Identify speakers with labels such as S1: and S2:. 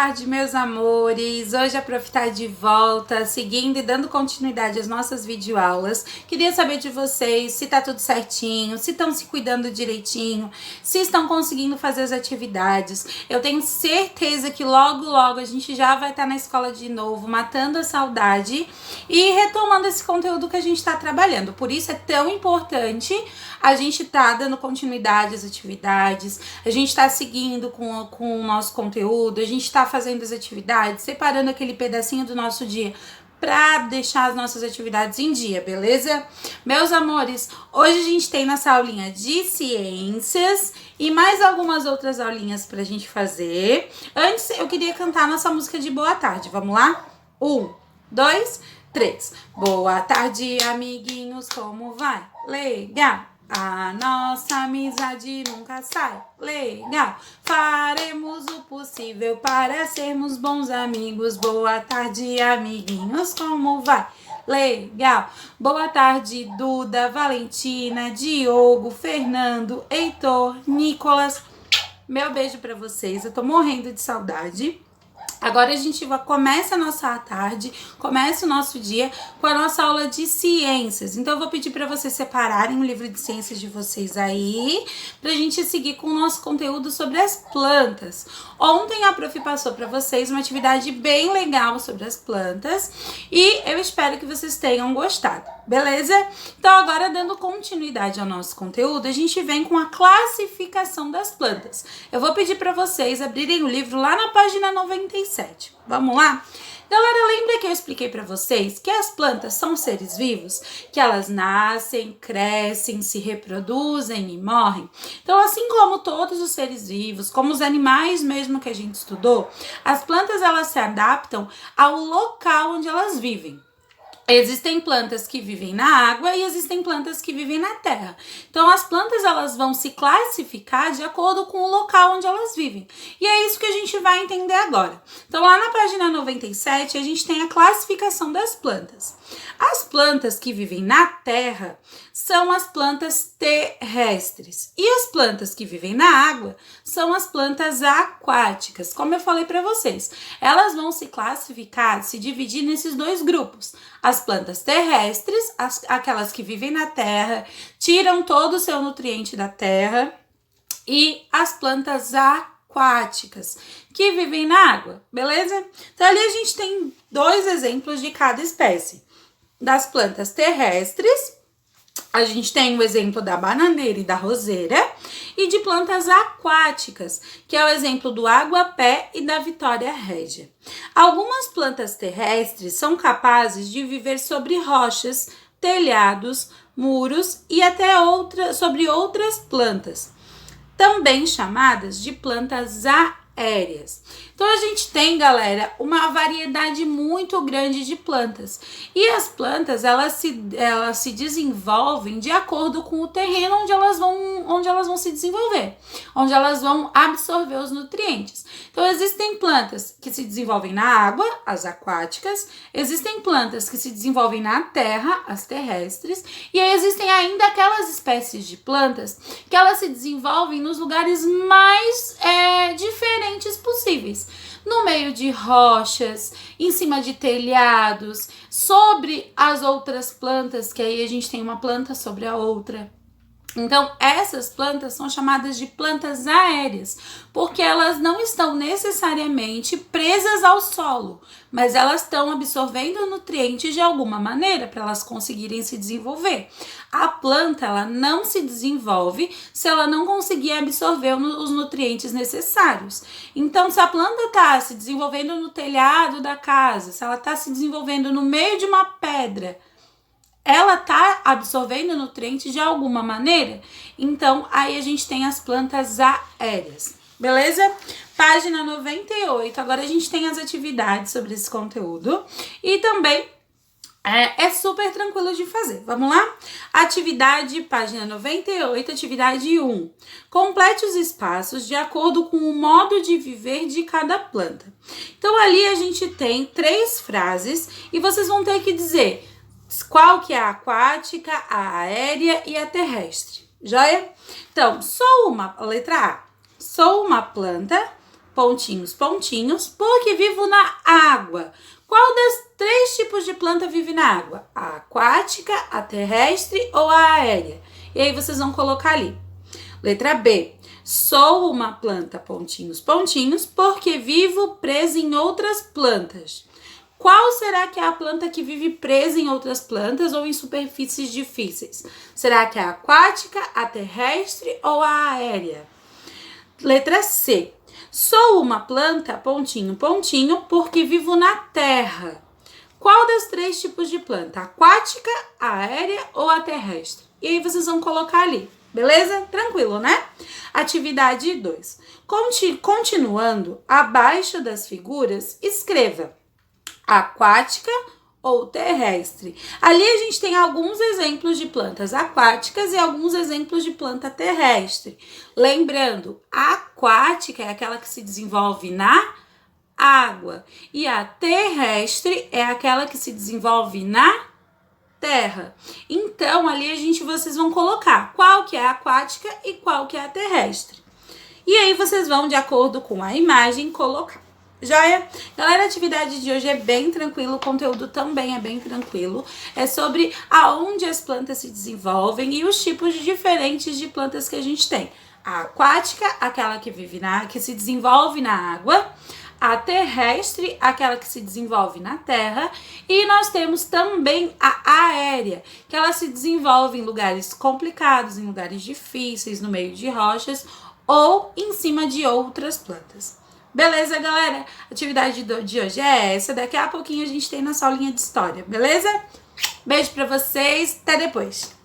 S1: tarde, meus amores! Hoje a Prof tá de volta, seguindo e dando continuidade às nossas videoaulas. Queria saber de vocês se tá tudo certinho, se estão se cuidando direitinho, se estão conseguindo fazer as atividades. Eu tenho certeza que logo a gente já vai estar na escola de novo, matando a saudade e retomando esse conteúdo que a gente tá trabalhando. Por isso é tão importante a gente tá dando continuidade às atividades, a gente tá seguindo com o nosso conteúdo, a gente tá fazendo as atividades, separando aquele pedacinho do nosso dia para deixar as nossas atividades em dia, beleza? Meus amores, hoje a gente tem nossa aulinha de ciências e mais algumas outras aulinhas pra gente fazer. Antes, eu queria cantar nossa música de boa tarde, vamos lá? 1, 2, 3. Boa tarde, amiguinhos, como vai? Legal! A nossa amizade nunca sai, legal. Faremos o possível para sermos bons amigos. Boa tarde, amiguinhos, como vai? Legal. Boa tarde, Duda, Valentina, Diogo, Fernando, Heitor, Nicolas. Meu beijo pra vocês, eu tô morrendo de saudade. Agora a gente começa a nossa tarde, começa o nosso dia com a nossa aula de ciências. Então eu vou pedir para vocês separarem o livro de ciências de vocês aí, pra gente seguir com o nosso conteúdo sobre as plantas. Ontem a Prof passou para vocês uma atividade bem legal sobre as plantas e eu espero que vocês tenham gostado, beleza? Então agora, dando continuidade ao nosso conteúdo, a gente vem com a classificação das plantas. Eu vou pedir para vocês abrirem o livro lá na página 97. Vamos lá? Galera, lembra que eu expliquei para vocês que as plantas são seres vivos? Que elas nascem, crescem, se reproduzem e morrem? Então, assim como todos os seres vivos, como os animais mesmo que a gente estudou, as plantas elas se adaptam ao local onde elas vivem. Existem plantas que vivem na água e existem plantas que vivem na terra. Então, as plantas elas vão se classificar de acordo com o local onde elas vivem. E é isso que a gente vai entender agora. Então, lá na página 97, a gente tem a classificação das plantas. As plantas que vivem na terra são as plantas terrestres. E as plantas que vivem na água são as plantas aquáticas. Como eu falei para vocês, elas vão se classificar, se dividir nesses dois grupos. As plantas terrestres, aquelas que vivem na terra, tiram todo o seu nutriente da terra, e as plantas aquáticas, que vivem na água, beleza? Então ali a gente tem dois exemplos de cada espécie. Das plantas terrestres, a gente tem o exemplo da bananeira e da roseira, e de plantas aquáticas, que é o exemplo do aguapé e da vitória régia. Algumas plantas terrestres são capazes de viver sobre rochas, telhados, muros e até sobre outras plantas, também chamadas de plantas aéreas. Então a gente tem, galera, uma variedade muito grande de plantas. E as plantas, elas se desenvolvem de acordo com o terreno onde elas vão se desenvolver, onde elas vão absorver os nutrientes. Então existem plantas que se desenvolvem na água, as aquáticas, existem plantas que se desenvolvem na terra, as terrestres, e aí existem ainda aquelas espécies de plantas que elas se desenvolvem nos lugares mais diferentes possíveis. No meio de rochas, em cima de telhados, sobre as outras plantas, que aí a gente tem uma planta sobre a outra. Então, essas plantas são chamadas de plantas aéreas, porque elas não estão necessariamente presas ao solo, mas elas estão absorvendo nutrientes de alguma maneira para elas conseguirem se desenvolver. A planta, ela não se desenvolve se ela não conseguir absorver os nutrientes necessários. Então, se a planta está se desenvolvendo no telhado da casa, se ela está se desenvolvendo no meio de uma pedra, ela está absorvendo nutrientes de alguma maneira, então aí a gente tem as plantas aéreas, beleza? Página 98, agora a gente tem as atividades sobre esse conteúdo e também é super tranquilo de fazer. Vamos lá? Atividade, página 98, atividade 1. Complete os espaços de acordo com o modo de viver de cada planta. Então ali a gente tem 3 frases e vocês vão ter que dizer qual que é a aquática, a aérea e a terrestre, joia? Então, letra A, sou uma planta, pontinhos, pontinhos, porque vivo na água. Qual das 3 tipos de planta vive na água? A aquática, a terrestre ou a aérea? E aí vocês vão colocar ali. Letra B. Sou uma planta, pontinhos, pontinhos, porque vivo presa em outras plantas. Qual será que é a planta que vive presa em outras plantas ou em superfícies difíceis? Será que é a aquática, a terrestre ou a aérea? Letra C. Sou uma planta, pontinho, pontinho, porque vivo na terra. Qual das 3 tipos de planta? A aquática, a aérea ou a terrestre? E aí vocês vão colocar ali, beleza? Tranquilo, né? Atividade 2. Continuando, abaixo das figuras, escreva aquática ou terrestre. Ali a gente tem alguns exemplos de plantas aquáticas e alguns exemplos de planta terrestre. Lembrando, a aquática é aquela que se desenvolve na água e a terrestre é aquela que se desenvolve na terra. Então, ali vocês vão colocar qual que é a aquática e qual que é a terrestre. E aí vocês vão, de acordo com a imagem, colocar. Joia? Galera, a atividade de hoje é bem tranquilo, o conteúdo também é bem tranquilo. É sobre aonde as plantas se desenvolvem e os tipos diferentes de plantas que a gente tem. A aquática, aquela que vive que se desenvolve na água. A terrestre, aquela que se desenvolve na terra. E nós temos também a aérea, que ela se desenvolve em lugares complicados, em lugares difíceis, no meio de rochas ou em cima de outras plantas. Beleza, galera? A atividade de hoje é essa. Daqui a pouquinho a gente tem nossa aulinha de história, beleza? Beijo pra vocês, até depois!